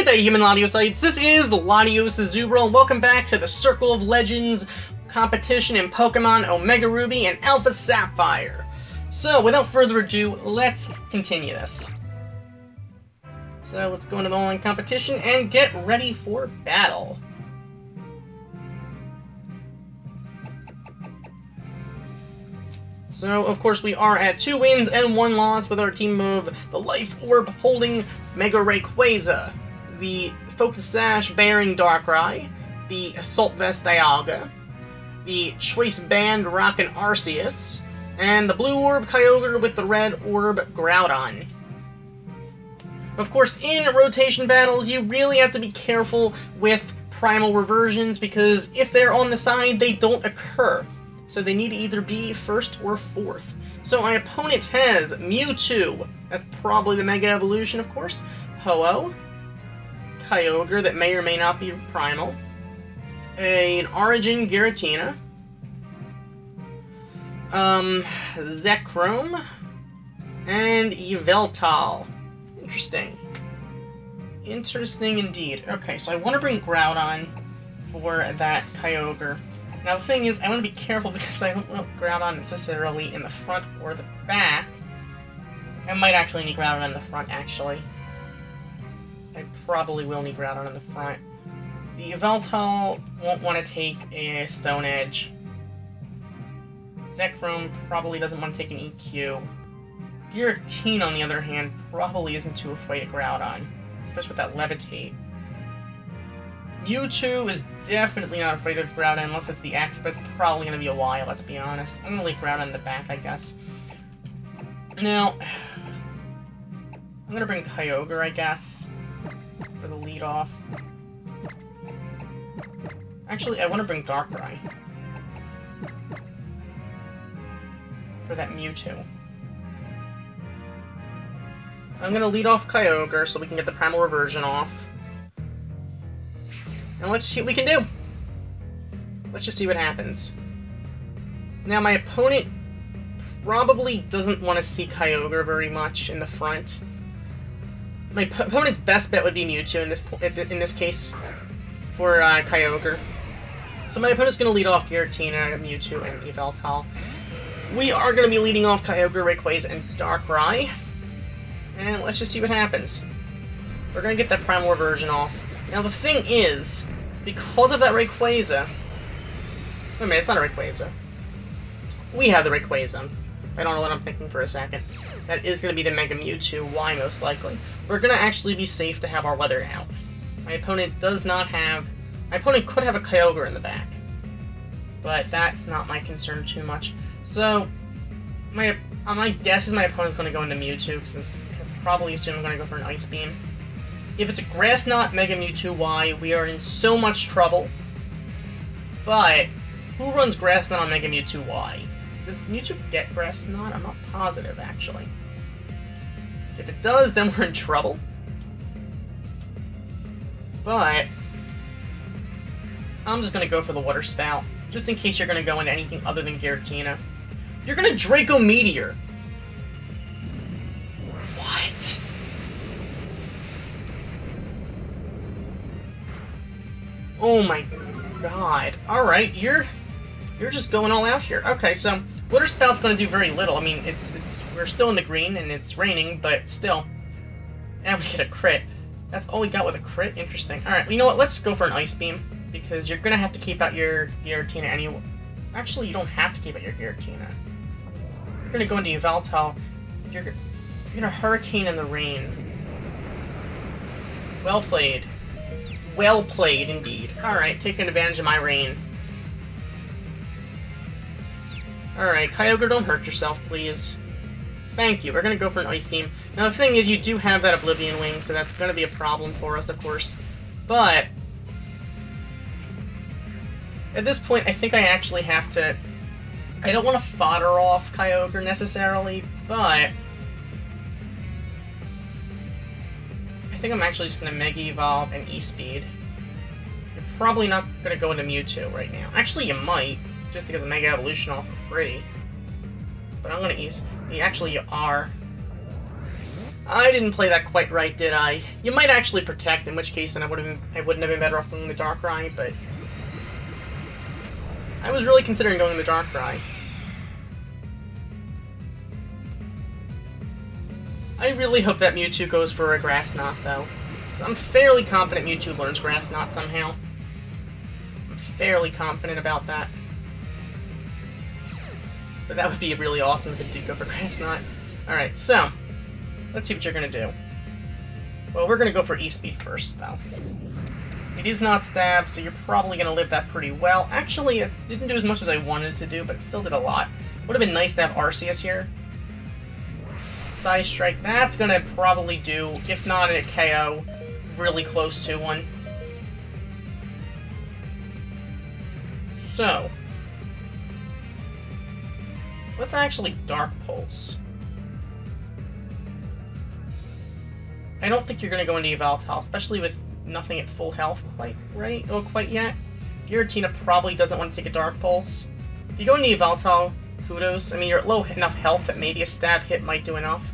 Good day, human Latiosites. This is Latios Azubra, and welcome back to the Circle of Legends competition in Pokemon Omega Ruby and Alpha Sapphire. So, without further ado, let's continue this. So, let's go into the online competition and get ready for battle. So, of course, we are at 2 wins and 1 loss with our team of the Life Orb holding Mega Rayquaza, the Focus Sash bearing Darkrai, the Assault Vest Dialga, the Choice Band Rockin' Arceus, and the Blue Orb Kyogre with the Red Orb Groudon. Of course, in rotation battles, you really have to be careful with primal reversions because if they're on the side, they don't occur. So they need to either be first or fourth. So my opponent has Mewtwo, that's probably the Mega Evolution, of course, Ho-Oh, Kyogre that may or may not be primal, an Origin Giratina, Zekrom, and Yveltal. Interesting. Interesting indeed. Okay, so I want to bring Groudon for that Kyogre. Now the thing is, I want to be careful because I don't want Groudon necessarily in the front or the back. I might actually need Groudon in the front, actually. I probably will need Groudon in the front. The Yveltal won't want to take a Stone Edge. Zekrom probably doesn't want to take an EQ. Giratina, on the other hand, probably isn't too afraid of Groudon, especially with that Levitate. Mewtwo is definitely not afraid of Groudon unless it's the X, but it's probably going to be a while, let's be honest. I'm going to leave Groudon in the back, I guess. Now, I'm going to bring Kyogre, I guess, for the lead-off. Actually, I want to bring Darkrai for that Mewtwo. I'm going to lead off Kyogre so we can get the Primal Reversion off. And let's see what we can do. Let's just see what happens. Now, my opponent probably doesn't want to see Kyogre very much in the front. My opponent's best bet would be Mewtwo in this case for Kyogre. So my opponent's going to lead off Giratina, Mewtwo, and Yveltal. We are going to be leading off Kyogre, Rayquaza, and Darkrai. And let's just see what happens. We're going to get that Primal Reversion off. Now the thing is, because of that Rayquaza... Wait a minute, it's not a Rayquaza. We have the Rayquaza. I don't know what I'm thinking for a second. That is going to be the Mega Mewtwo, Y most likely. We're going to actually be safe to have our weather out. My opponent does not have... My opponent could have a Kyogre in the back. But that's not my concern too much. So, my guess is my opponent's going to go into Mewtwo, since I probably assume I'm going to go for an Ice Beam. If it's a Grass Knot Mega Mewtwo Y, we are in so much trouble. But, who runs Grass Knot on Mega Mewtwo Y? Does Mewtwo get Grass Knot? I'm not positive, actually. If it does, then we're in trouble. But, I'm just going to go for the Water Spout, just in case you're going to go into anything other than Giratina. You're going to Draco Meteor! What? Oh my god. Alright, you're just going all out here. Okay, so Water Spout's gonna do very little. I mean, we're still in the green and it's raining, but still. And we get a crit. That's all we got with a crit? Interesting. Alright, well, you know what? Let's go for an Ice Beam, because you're gonna have to keep out your Giratina anyway. Actually, you don't have to keep out your Giratina. You're gonna go into Yveltal. You're gonna Hurricane in the rain. Well played. Well played, indeed. Alright, taking advantage of my rain. Alright, Kyogre, don't hurt yourself, please. Thank you. We're gonna go for an Ice Beam. Now, the thing is, you do have that Oblivion Wing, so that's gonna be a problem for us, of course. But, at this point, I think I actually have to... I don't want to fodder off Kyogre, necessarily, but... I think I'm actually just going to Mega Evolve and E-Speed. You're probably not going to go into Mewtwo right now. Actually, you might, just to get the Mega Evolution off for free. But I'm going to Actually, you are. I didn't play that quite right, did I? You might actually protect, in which case then I wouldn't have been better off going the Darkrai, but I was really considering going the Darkrai. I really hope that Mewtwo goes for a Grass Knot, though. So I'm fairly confident Mewtwo learns Grass Knot somehow. I'm fairly confident about that. But that would be really awesome if it did go for Grass Knot. Alright, so let's see what you're going to do. Well, we're going to go for E-Speed first, though. It is not Stab, so you're probably going to live that pretty well. Actually, it didn't do as much as I wanted to do, but it still did a lot. Would have been nice to have Arceus here. Side Strike, that's going to probably do, if not a KO, really close to one. So, let's actually Dark Pulse. I don't think you're going to go into Yveltal, especially with nothing at full health quite yet. Giratina probably doesn't want to take a Dark Pulse. If you go into Yveltal, kudos. I mean, you're at low enough health that maybe a stab hit might do enough.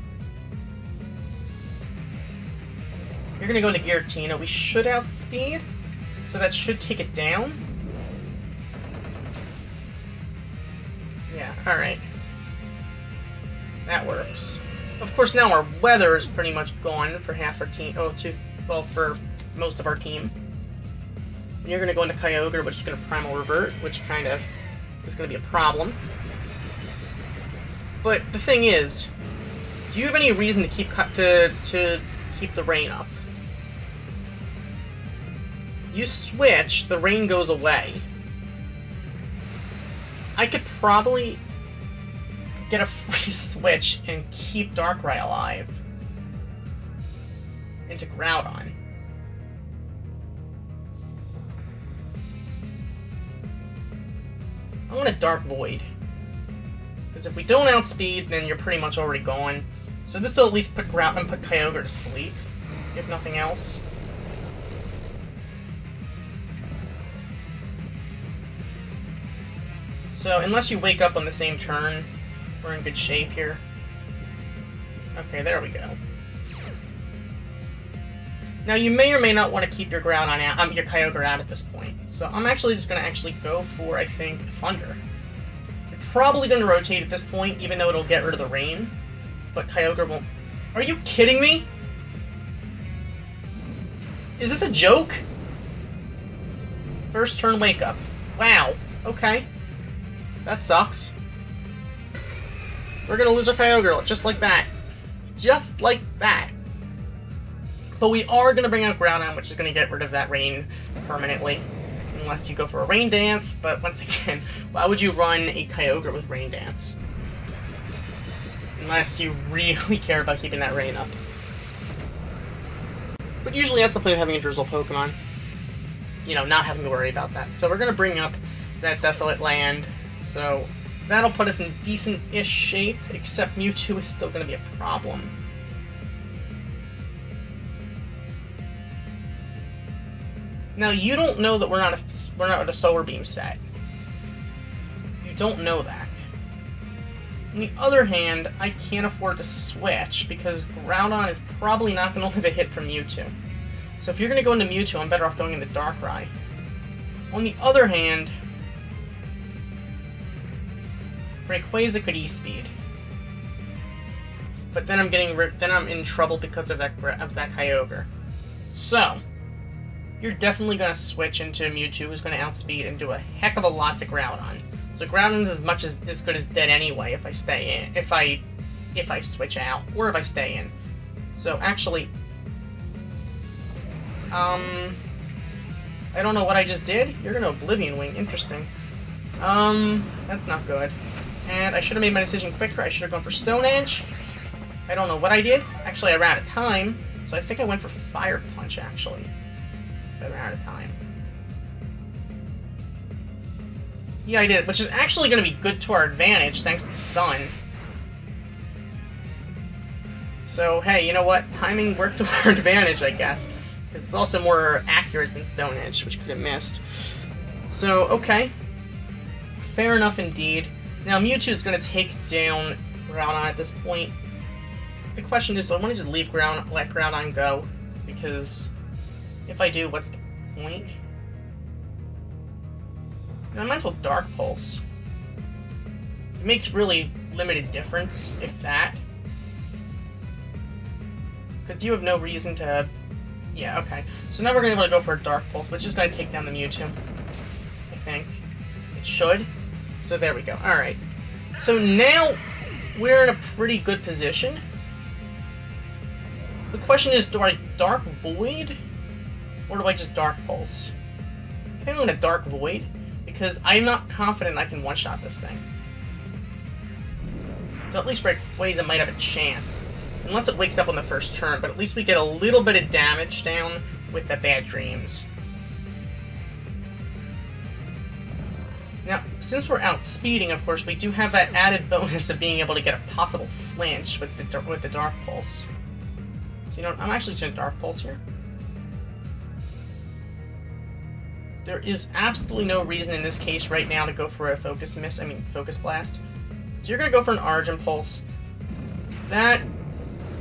You're going to go into Giratina. We should outspeed, so that should take it down. Yeah, alright. That works. Of course, now our weather is pretty much gone for half our team. Well, for most of our team. And you're going to go into Kyogre, which is going to Primal Revert, which kind of is going to be a problem. But the thing is, do you have any reason to keep keep the rain up? You switch, the rain goes away. I could probably get a free switch and keep Darkrai alive into Groudon. I want a Dark Void. Because if we don't outspeed, then you're pretty much already gone. So this will at least put Groudon and put Kyogre to sleep, if nothing else. So unless you wake up on the same turn, we're in good shape here. Okay, there we go. Now you may or may not want to keep your Groudon out, your Kyogre out at this point. So I'm actually just going to go for, I think, Thunder. You're probably going to rotate at this point, even though it'll get rid of the rain. But Kyogre won't... Are you kidding me? Is this a joke? First turn wake up. Wow. Okay. That sucks. We're gonna lose our Kyogre, just like that. Just like that. But we are gonna bring out Groudon, which is gonna get rid of that rain permanently. Unless you go for a Rain Dance, but once again, why would you run a Kyogre with Rain Dance? Unless you really care about keeping that rain up. But usually that's the point of having a Drizzle Pokemon. You know, not having to worry about that. So we're gonna bring up that Desolate Land. So that'll put us in decent-ish shape, except Mewtwo is still going to be a problem. Now you don't know that we're not at a Solar Beam set. You don't know that. On the other hand, I can't afford to switch because Groudon is probably not going to live a hit from Mewtwo. So if you're going to go into Mewtwo, I'm better off going into Darkrai. On the other hand, Rayquaza could E-Speed, but then I'm in trouble because of that Kyogre. So you're definitely going to switch into Mewtwo, who's going to outspeed and do a heck of a lot to Groudon. So Groudon's as good as dead anyway if I stay in, if I switch out, or if I stay in. So actually, I don't know what I just did. You're going to Oblivion Wing. Interesting. That's not good. And I should have made my decision quicker. I should have gone for Stone Edge. I don't know what I did. Actually, I ran out of time, so I think I went for Fire Punch, actually. I ran out of time. Yeah, I did, which is actually going to be good to our advantage, thanks to the sun. So, hey, you know what? Timing worked to our advantage, I guess. Because it's also more accurate than Stone Edge, which could have missed. So, okay. Fair enough indeed. Now, Mewtwo is going to take down Groudon at this point. the question is, do I want to just let Groudon go? Because if I do, what's the point? And I might as well Dark Pulse. It makes really limited difference, if that. Because you have no reason to... Yeah, okay. So now we're going to be able to go for a Dark Pulse, which is going to take down the Mewtwo. I think. It should. So there we go. Alright. So now we're in a pretty good position. The question is, do I Dark Void? Or do I just Dark Pulse? I think I'm going to Dark Void, because I'm not confident I can one-shot this thing. So at least Rayquaza might have a chance. Unless it wakes up on the first turn, but at least we get a little bit of damage down with the Bad Dreams. Now, since we're outspeeding, of course, we do have that added bonus of being able to get a possible flinch with the Dark Pulse. So, you know, I'm actually just going to Dark Pulse here. There is absolutely no reason in this case right now to go for a Focus Blast. So you're going to go for an Origin Pulse. That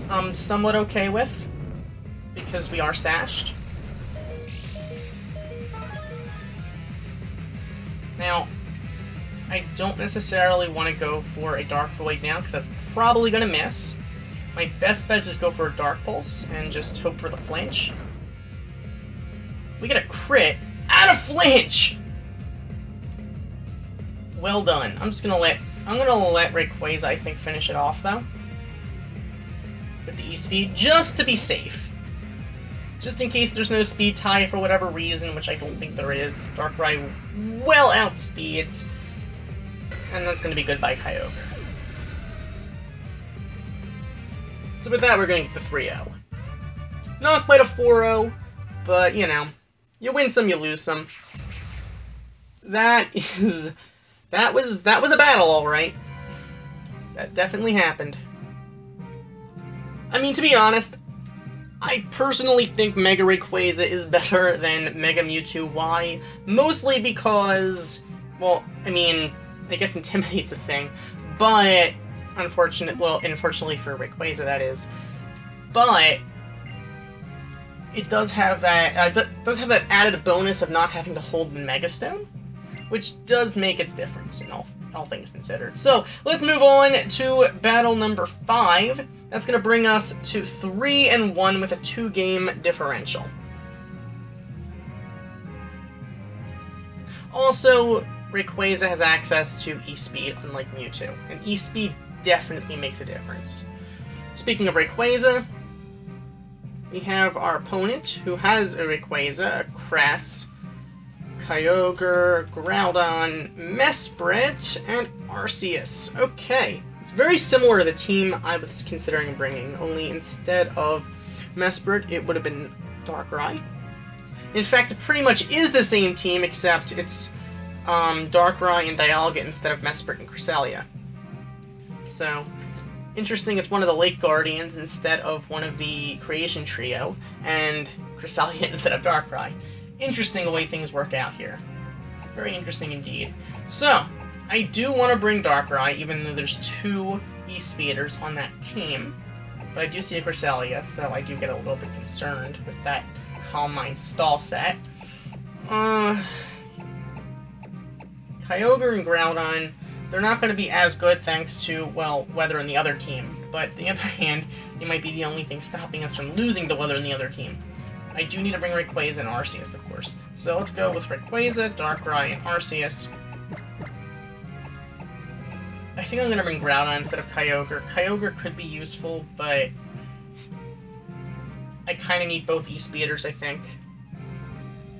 I'm somewhat okay with, because we are sashed. Now, I don't necessarily want to go for a Dark Void now, because that's probably going to miss. My best bet is just go for a Dark Pulse, and just hope for the flinch. We get a crit and a flinch! Well done. I'm gonna let Rayquaza, I think, finish it off, though. With the E-Speed, just to be safe. Just in case there's no speed tie for whatever reason, which I don't think there is. Darkrai well outspeeds. And that's going to be goodbye Kyogre. So with that, we're going to get the 3-0. Not quite a 4-0, but, you know, you win some, you lose some. That was a battle, alright. That definitely happened. I mean, to be honest, I personally think Mega Rayquaza is better than Mega Mewtwo. Why? Mostly because, well, I mean, I guess Intimidate's a thing, but unfortunately for Rayquaza, that is. But it does have that added bonus of not having to hold the Mega Stone, which does make its difference in all things considered. So, let's move on to battle number 5. That's going to bring us to 3-1 with a 2-game differential. Also, Rayquaza has access to E-Speed, unlike Mewtwo, and E-Speed definitely makes a difference. Speaking of Rayquaza, we have our opponent, who has a Rayquaza, a Crest, Kyogre, Groudon, Mesprit, and Arceus. Okay, it's very similar to the team I was considering bringing, only instead of Mesprit, it would have been Darkrai. In fact, it pretty much is the same team, except it's Darkrai and Dialga instead of Mesprit and Cresselia. So, interesting, it's one of the Lake Guardians instead of one of the Creation Trio, and Cresselia instead of Darkrai. Interesting the way things work out here. Very interesting indeed. So, I do want to bring Darkrai, even though there's 2 E-Speeders on that team. But I do see a Cresselia, so I do get a little bit concerned with that Calm Mind stall set. Kyogre and Groudon, they're not going to be as good thanks to, well, Weather in the other team. But on the other hand, they might be the only thing stopping us from losing to Weather in the other team. I do need to bring Rayquaza and Arceus, of course. So let's go with Rayquaza, Darkrai, and Arceus. I think I'm going to bring Groudon instead of Kyogre. Kyogre could be useful, but I kind of need both E-Speeders, I think.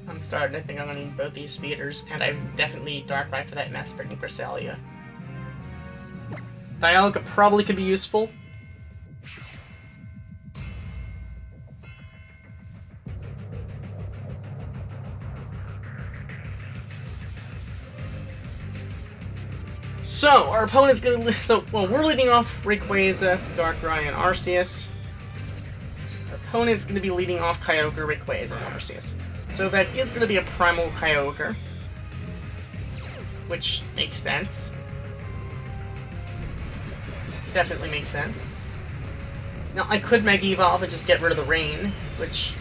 I'm starting to think I'm going to need both E-Speeders, and I definitely need Darkrai for that Mesprit and Cresselia. Dialga probably could be useful. So, our opponent's gonna... we're leading off Rayquaza, Darkrai, and Arceus. Our opponent's gonna be leading off Kyogre, Rayquaza, and Arceus. So that is gonna be a Primal Kyogre. Which makes sense. Definitely makes sense. Now, I could Mega Evolve and just get rid of the rain, which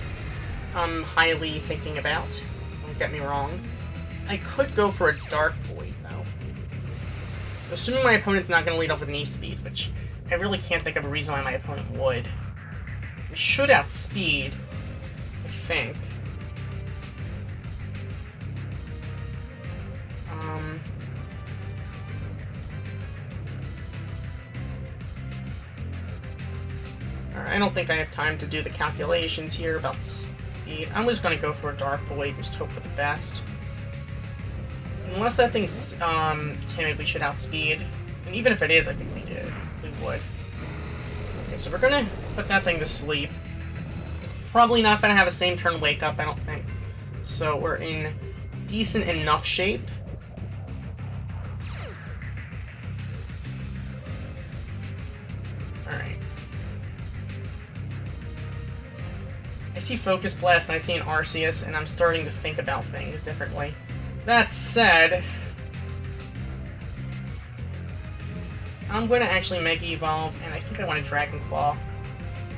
I'm highly thinking about. Don't get me wrong. I could go for a Dark Void, though. Assuming my opponent's not going to lead off with an E-Speed, which I really can't think of a reason why my opponent would. We should outspeed, I think. I don't think I have time to do the calculations here about speed. I'm just going to go for a Dark Void and just hope for the best. Unless that thing's timid, we should outspeed. And even if it is, I think we did. We would. Okay, so we're going to put that thing to sleep. It's probably not going to have a same turn wake up, I don't think. So we're in decent enough shape. Alright. I see Focus Blast and I see an Arceus, and I'm starting to think about things differently. That said, I'm going to actually Mega Evolve, and I think I want to Dragon Claw.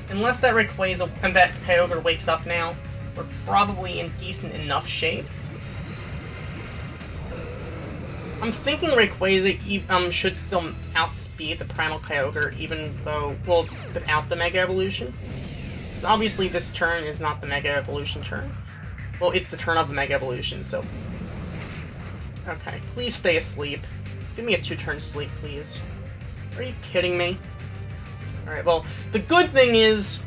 Unless that Rayquaza and that Kyogre wakes up now, we're probably in decent enough shape. I'm thinking Rayquaza should still outspeed the Primal Kyogre, even though, well, without the Mega Evolution. Because obviously this turn is not the Mega Evolution turn. Well, it's the turn of the Mega Evolution, so... Okay, please stay asleep. Give me a 2-turn sleep, please. Are you kidding me? Alright, well, the good thing is,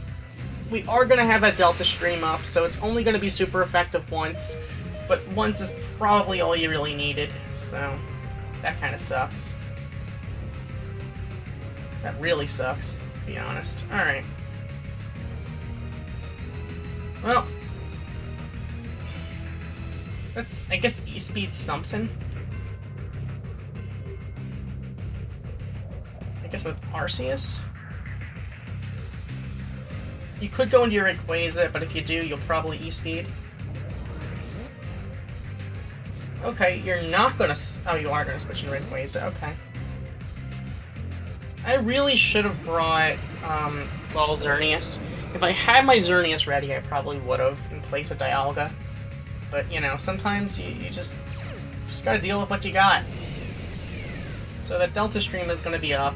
we are going to have that Delta Stream up, so it's only going to be super effective once, but once is probably all you really needed, so that kind of sucks. That really sucks, to be honest. Alright. Well, that's, I guess, E-Speed's something. I guess with Arceus? You could go into your Rayquaza, but if you do, you'll probably E-Speed. Okay, you're not gonna... Oh, you are gonna switch into Rayquaza, okay. I really should have brought, well, Xerneas. If I had my Xerneas ready, I probably would have, in place of Dialga. But, you know, sometimes you just gotta deal with what you got. So that Delta Stream is gonna be up.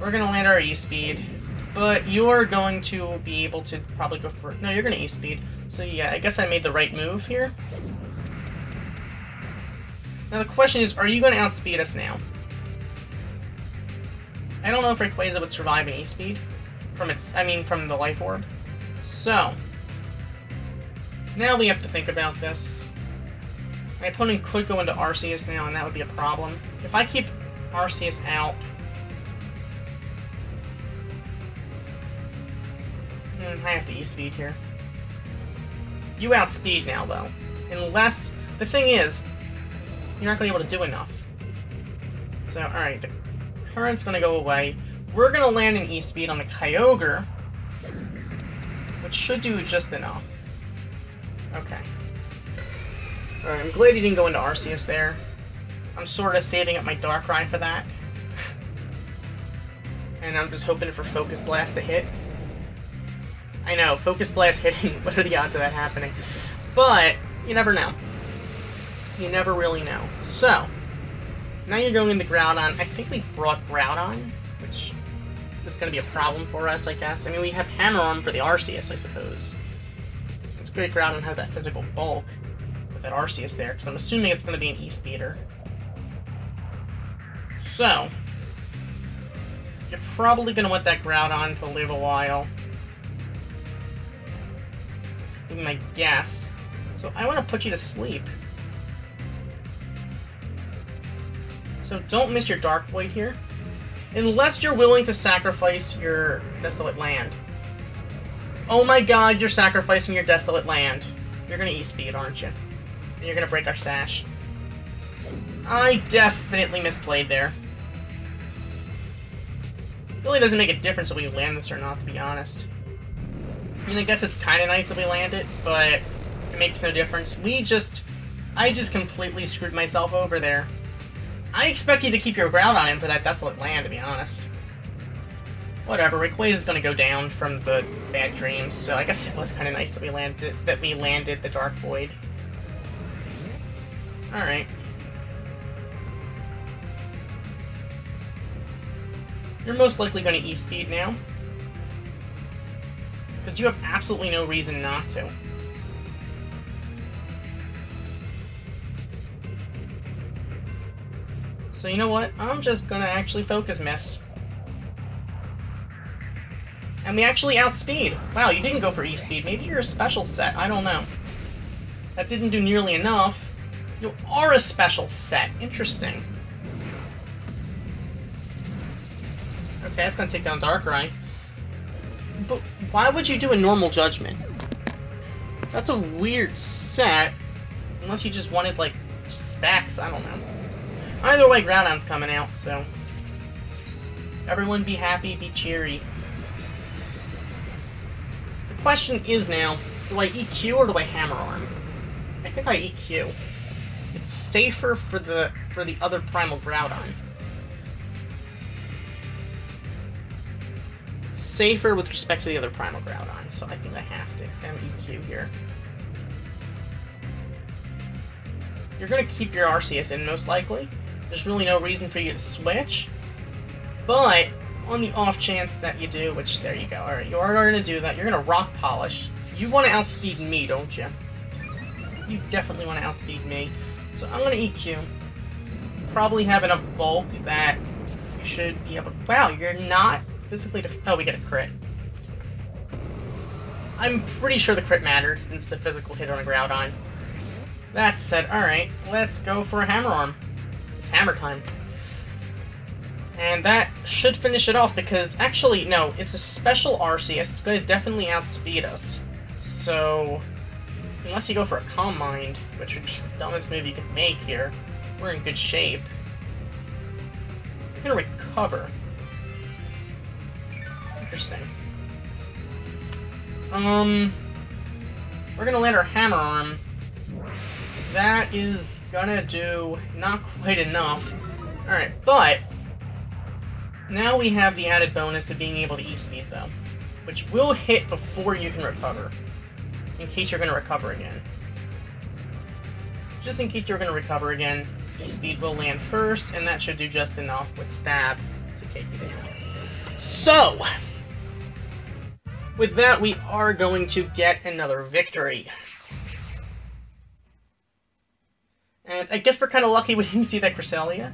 We're gonna land our E-Speed. But you're going to be able to probably go for... No, you're gonna E-Speed. So yeah, I guess I made the right move here. Now the question is, are you gonna outspeed us now? I don't know if Rayquaza would survive an E-Speed. From the Life Orb. So... now we have to think about this. My opponent could go into Arceus now, and that would be a problem. If I keep Arceus out... I have to E-Speed here. You outspeed now, though. Unless... the thing is, you're not going to be able to do enough. So, alright, the current's going to go away. We're going to land an E-Speed on the Kyogre, which should do just enough. Okay. Alright, I'm glad he didn't go into Arceus there. I'm sort of saving up my Darkrai for that. And I'm just hoping for Focus Blast to hit. I know, Focus Blast hitting, what are the odds of that happening? But, you never know. You never really know. So, now you're going into Groudon. I think we brought Groudon, which is going to be a problem for us, I guess. I mean, we have Hammer Arm for the Arceus, I suppose. It's good Groudon has that physical bulk with that Arceus there, because I'm assuming it's going to be an E-Speeder. So, you're probably going to want that Groudon to live a while. Would be my guess. So I want to put you to sleep. So don't miss your Dark Void here. Unless you're willing to sacrifice your Desolate Land. Oh my god, you're sacrificing your Desolate Land. You're gonna E-Speed, aren't you? And you're gonna break our Sash. I definitely misplayed there. It really doesn't make a difference if we land this or not, to be honest. I mean, I guess it's kind of nice if we land it, but it makes no difference. I just completely screwed myself over there. I expect you to keep your ground on him for that Desolate Land, to be honest. Whatever, Rayquaza's gonna go down from the bad dreams, so I guess it was kind of nice that we landed the Dark Void. Alright. You're most likely gonna E-Speed now. Because you have absolutely no reason not to. So you know what? I'm just gonna actually Focus Miss. And we actually outspeed. Wow, you didn't go for E-Speed. Maybe you're a special set. I don't know. That didn't do nearly enough. You are a special set. Interesting. Okay, that's gonna take down Darkrai. But why would you do a normal Judgment? That's a weird set. Unless you just wanted, like, stacks. I don't know. Either way, Groudon's coming out, so... Everyone be happy, be cheery. The question is now, do I EQ or do I Hammer Arm? I think I EQ. It's safer for the other Primal Groudon. It's safer with respect to the other Primal Groudon, so I think I have to EQ here. You're gonna keep your Arceus in, most likely. There's really no reason for you to switch. But, on the off chance that you do, which, there you go, alright, you are gonna do that, you're gonna Rock Polish. You want to outspeed me, don't you? You definitely want to outspeed me. So I'm gonna EQ. Probably have enough bulk that you should be able to... Wow, you're not physically oh, we get a crit. I'm pretty sure the crit matters since it's a physical hit on a Groudon. That said, alright, let's go for a Hammer Arm. It's hammer time. And that should finish it off because, actually, no, it's a special Arceus. It's going to definitely outspeed us. So, unless you go for a Calm Mind, which would be the dumbest move you could make here, we're in good shape. We're going to recover. Interesting. We're going to land our Hammer Arm. That is gonna do not quite enough. Alright, but now we have the added bonus to being able to E-Speed, though, which will hit before you can recover, in case you're gonna recover again. Just in case you're gonna recover again, E-Speed will land first, and that should do just enough with Stab to take you down. So, with that, we are going to get another victory. And I guess we're kind of lucky we didn't see that Cresselia.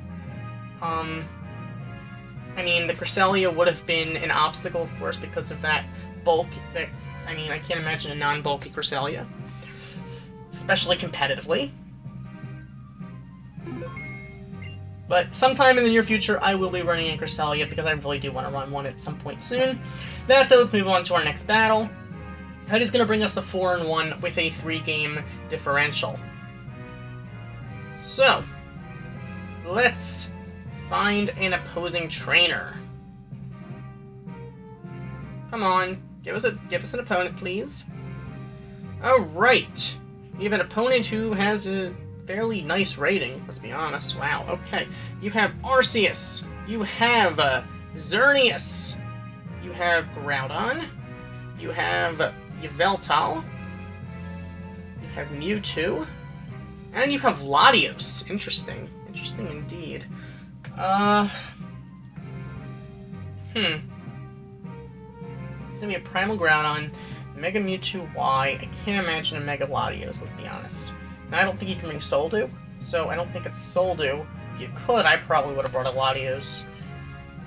I mean, the Cresselia would have been an obstacle, of course, because of that bulk. I mean, I can't imagine a non-bulky Cresselia. Especially competitively. But sometime in the near future, I will be running a Cresselia, because I really do want to run one at some point soon. That said, let's move on to our next battle. That is going to bring us to 4-1 with a 3-game differential. So, let's find an opposing trainer. Come on, give us an opponent, please. Alright. We have an opponent who has a fairly nice rating, let's be honest. Wow, okay. You have Arceus. You have Xerneas. You have Groudon. You have Yveltal. You have Mewtwo. And you have Latios. Interesting. Interesting indeed. It's gonna be a Primal Groudon, Mega Mewtwo Y. I can't imagine a Mega Latios, let's be honest. And I don't think you can bring Soldew, so I don't think it's Soldew. If you could, I probably would have brought a Latios.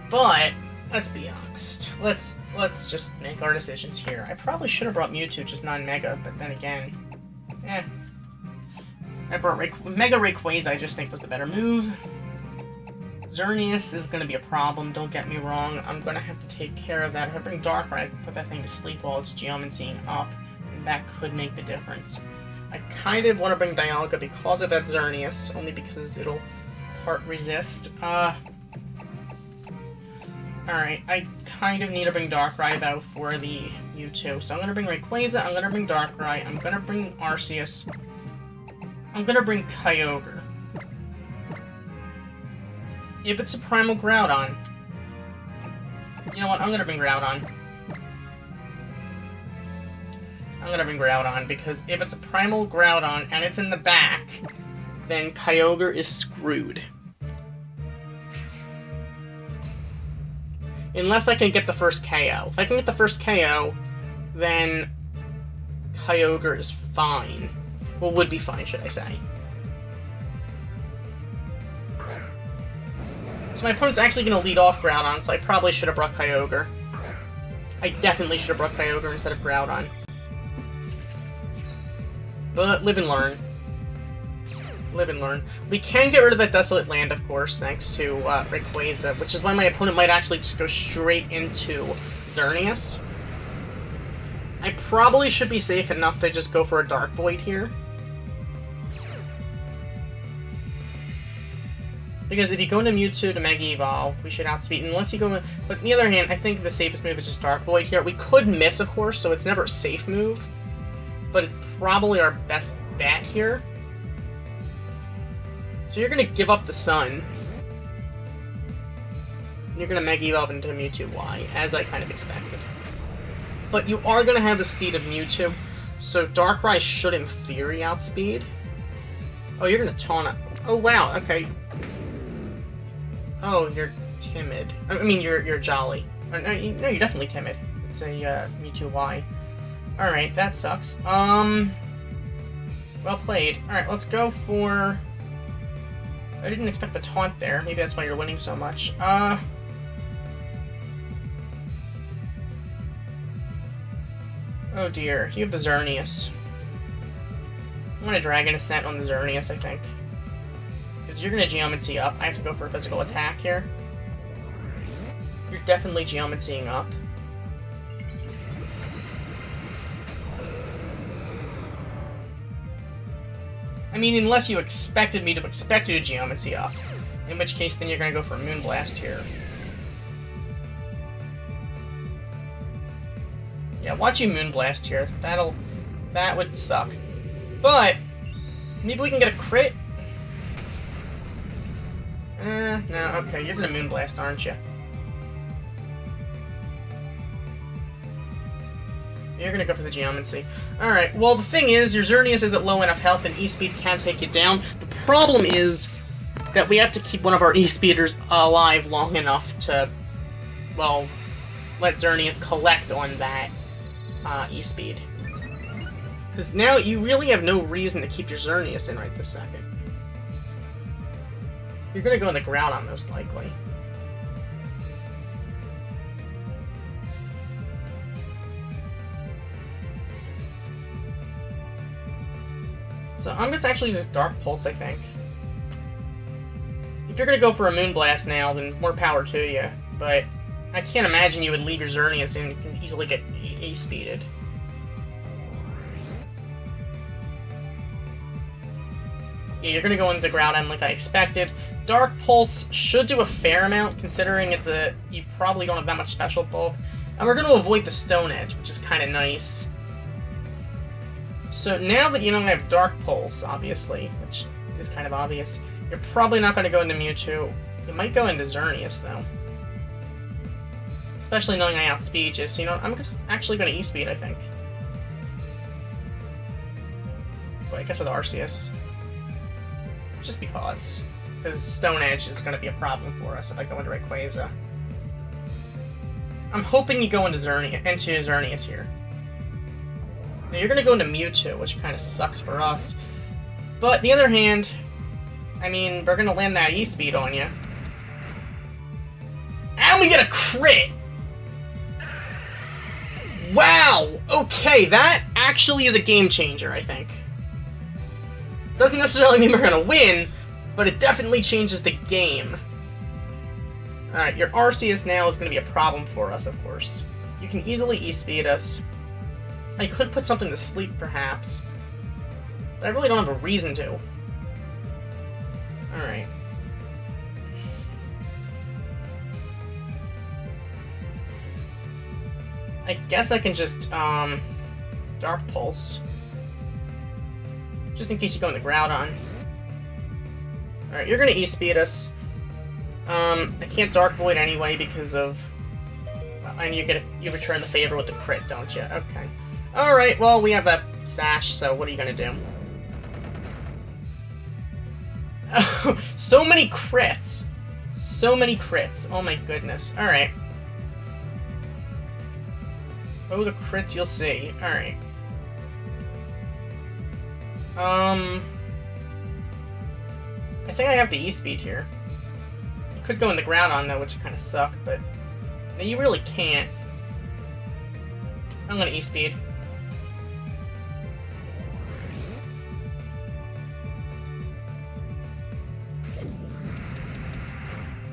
But, let's be honest. Let's just make our decisions here. I probably should have brought Mewtwo, just non-Mega, but then again, I brought Mega Rayquaza, I just think was the better move. Xerneas is going to be a problem, don't get me wrong. I'm going to have to take care of that. If I bring Darkrai, I can put that thing to sleep while it's Geomancying up, and that could make the difference. I kind of want to bring Dialga because of that Xerneas, only because it'll part resist. Alright, I kind of need to bring Darkrai, though, for the Mewtwo. So I'm going to bring Rayquaza, I'm going to bring Darkrai, I'm going to bring Arceus. I'm gonna bring Kyogre. If it's a Primal Groudon, You know what? I'm gonna bring Groudon. I'm gonna bring Groudon, because if it's a Primal Groudon and it's in the back, then Kyogre is screwed. Unless I can get the first KO. If I can get the first KO, then Kyogre is fine. Well, would be fine, should I say. So my opponent's actually going to lead off Groudon, so I probably should have brought Kyogre. I definitely should have brought Kyogre instead of Groudon. But live and learn. Live and learn. We can get rid of that Desolate Land, of course, thanks to Rayquaza, which is why my opponent might actually just go straight into Xerneas. I probably should be safe enough to just go for a Dark Void here. Because if you go into Mewtwo to Mega Evolve, we should outspeed, unless you go in... But on the other hand, I think the safest move is just Dark Void here. We could miss, of course, so it's never a safe move. But it's probably our best bet here. So you're going to give up the Sun. You're going to Mega Evolve into Mewtwo Y, as I kind of expected. But you are going to have the speed of Mewtwo, so Darkrai should, in theory, outspeed. Oh, you're going to taunt it. Oh, wow, okay. Oh, you're timid. I mean, you're jolly. No, you're definitely timid. It's a Mewtwo Y. Alright, that sucks. Well played. Alright, let's go for... I didn't expect the taunt there. Maybe that's why you're winning so much. Oh dear, you have the Xerneas. I'm gonna Dragon Ascent on the Xerneas, I think. Because you're gonna Geomancy up. I have to go for a physical attack here. You're definitely Geomancying up. I mean, unless you expected me to expect you to Geomancy up. In which case, then you're gonna go for a Moonblast here. Yeah, watch you Moonblast here. That would suck. But maybe we can get a crit? No, okay, you're gonna Moonblast, aren't you? You're gonna go for the Geomancy. Alright, well the thing is, your Xerneas isn't low enough health and E-Speed can take you down. The problem is that we have to keep one of our E-Speeders alive long enough to, well, let Xerneas collect on that E-Speed. Because now you really have no reason to keep your Xerneas in right this second. You're gonna go in the Groudon, most likely. So I'm just actually just Dark Pulse, I think. If you're gonna go for a Moonblast now, then more power to you. But I can't imagine you would leave your Xerneas and you can easily get A-speeded. Yeah, you're gonna go into Groudon like I expected. Dark Pulse should do a fair amount, considering you probably don't have that much special bulk. And we're gonna avoid the Stone Edge, which is kind of nice. So now that you don't have Dark Pulse, obviously, which is kind of obvious, you're probably not going to go into Mewtwo. You might go into Xerneas, though. Especially knowing I outspeed you, so you know, I'm just actually going to E-Speed, I think. But I guess with Arceus. Just because. Because Stone Edge is going to be a problem for us if I go into Rayquaza. I'm hoping you go into Xerneas here. Now you're going to go into Mewtwo, which kind of sucks for us. But, on the other hand, I mean, we're going to land that E-Speed on you. And we get a crit! Wow! Okay, that actually is a game changer, I think. Doesn't necessarily mean we're going to win, but it definitely changes the game. Alright, your Arceus now is going to be a problem for us, of course. You can easily E-Speed us. I could put something to sleep, perhaps. But I really don't have a reason to. Alright. I guess I can just, Dark Pulse. Just in case you go in the Groudon. Alright, you're gonna E-Speed us. I can't Dark Void anyway because of and you return the favor with the crit, don't you? Okay. Alright, well, we have that sash, so what are you gonna do? So many crits! So many crits. Oh my goodness. Alright. Oh, the crits you'll see. Alright. I think I have the E-speed here. You could go in the Groudon though, which would kind of suck, but no, you really can't. I'm gonna E-speed.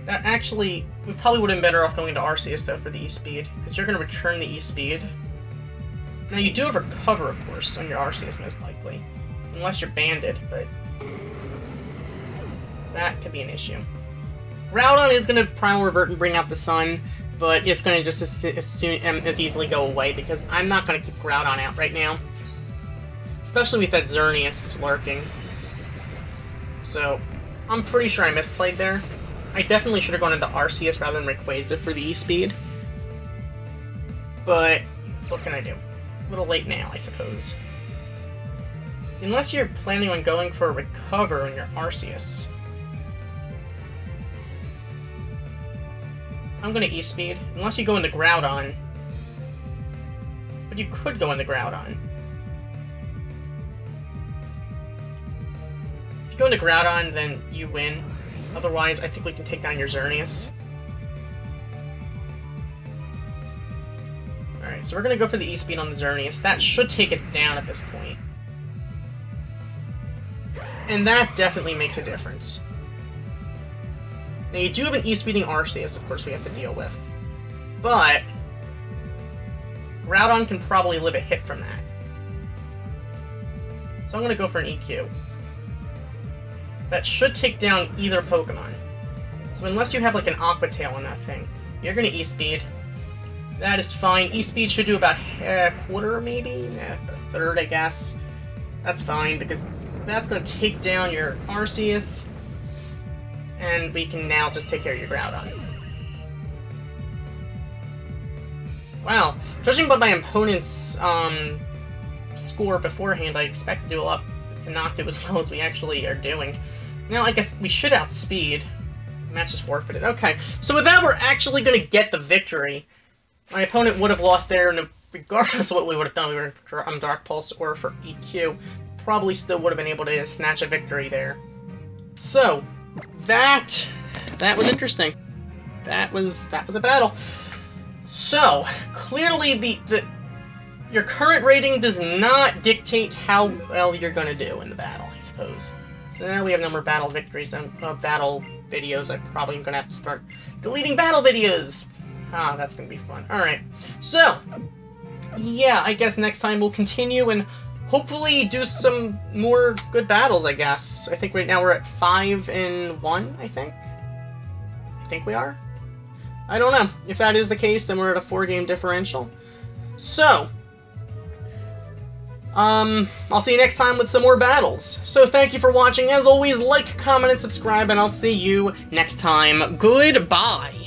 That actually, we probably would have been better off going to Arceus though for the E-speed, because you're gonna return the E-speed. Now you do have Recover, of course, on your Arceus most likely. Unless you're banded, but that could be an issue. Groudon is going to Primal Revert and bring out the sun, but it's going to just as easily go away, because I'm not going to keep Groudon out right now. Especially with that Xerneas lurking. So, I'm pretty sure I misplayed there. I definitely should have gone into Arceus rather than Rayquaza for the E-speed. But, what can I do? A little late now, I suppose. Unless you're planning on going for a Recover in your Arceus. I'm gonna E-speed, unless you go into Groudon. But you could go into Groudon. If you go into Groudon, then you win. Otherwise, I think we can take down your Xerneas. Alright, so we're gonna go for the E-speed on the Xerneas. That should take it down at this point. And that definitely makes a difference. Now, you do have an E-speeding Arceus, of course, we have to deal with. But Groudon can probably live a hit from that. So I'm going to go for an EQ. That should take down either Pokemon. So unless you have like an Aqua Tail on that thing, you're going to E-speed. That is fine. E-speed should do about a quarter, maybe? Nah, a third, I guess. That's fine, because that's going to take down your Arceus, and we can now just take care of your Groudon. Wow, judging by my opponent's score beforehand, I expect to not do as well as we actually are doing. Now, I guess we should outspeed. Match is forfeited. Okay, so with that, we're actually going to get the victory. My opponent would have lost there, and regardless of what we would have done, we were on Dark Pulse or for EQ. Probably still would have been able to snatch a victory there. So, that was interesting. That was a battle. So, clearly your current rating does not dictate how well you're gonna do in the battle, I suppose. So now we have no more battle victories and battle videos. I'm probably gonna have to start deleting battle videos. Ah, that's gonna be fun. Alright. So, yeah, I guess next time we'll continue and hopefully do some more good battles, I guess. I think right now we're at 5-1, I think. I think we are. I don't know. If that is the case, then we're at a 4-game differential. So, I'll see you next time with some more battles. So thank you for watching. As always, like, comment, and subscribe, and I'll see you next time. Goodbye!